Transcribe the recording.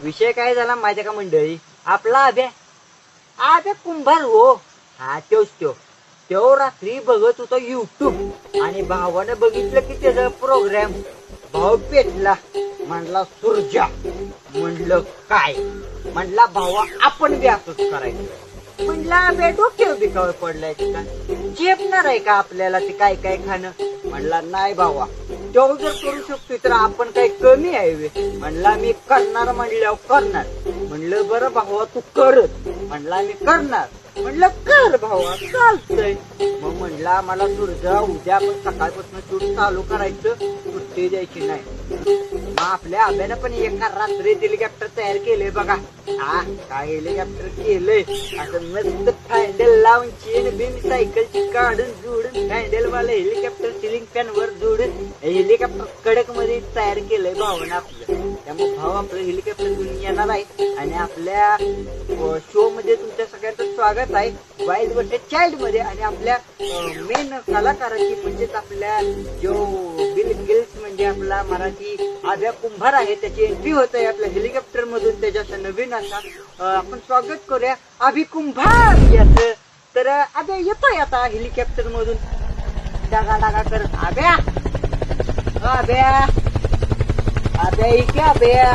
विषय काय झाला माहिती का मंडळी, आपला आभ्या कुंभार हो, हा त्यो रात्री बघत होता युट्यूब आणि भावानं बघितलं की त्याचा प्रोग्राम. भाऊ पेटला, म्हणला सुरजा. म्हणलं काय? म्हणला भावा आपण बी असंच करायचं. म्हणला बे डोक्यावर बिकावर पडलाय का, झेपणार आहे का आपल्याला ते काय काय खाणं? म्हणला नाही भावा, तो जर करू शकतोय तर आपण काही कमी आहे. म्हणला मी करणार म्हणल्यावर करणार. म्हणलं बरं भावा तू करत. म्हणला मी करणार. म्हणलं कर भावा, चालतंय. मग म्हणला मला सुरजा उद्या आपण सकाळपासून शूट चालू करायचं, सुट्टी द्यायची नाही. मग आपल्या आब्यानं पण एका रात्रीत हेलिकॉप्टर तयार केलंय बघा. हा काय हेलिकॉप्टर केलंय, असं मस्त हँडल लावून चेन बिन सायकलची काढून जोडून हँडल वाला हेलिकॉप्टर सिलिंग फॅन वर जोडून हेलिकॉप्टर कडक मध्ये तयार केलंय भावानं आपलं. त्यामुळे भाऊ आपलं हेलिकॉप्टर घेऊन येणार आहे आणि आपल्या शो मध्ये तुमच्या सगळ्यांचं स्वागत आहे वाईल्ड वर्सेस चाइल्ड मध्ये. आणि आपल्या मेन कलाकाराची म्हणजेच आपल्या जो बिल गेल्स म्हणजे आपला मराठी आभ्या कुंभार आहे, त्याची एंट्री होत आहे आपल्या हेलिकॉप्टर मधून. त्याच्या नवीन असा आपण स्वागत करूया अभि कुंभार याच. तर आभ्या येतोय आता हेलिकॉप्टर मधून डागा डागा करत. आभ्या आभ्या आभ्या इथे आभ्या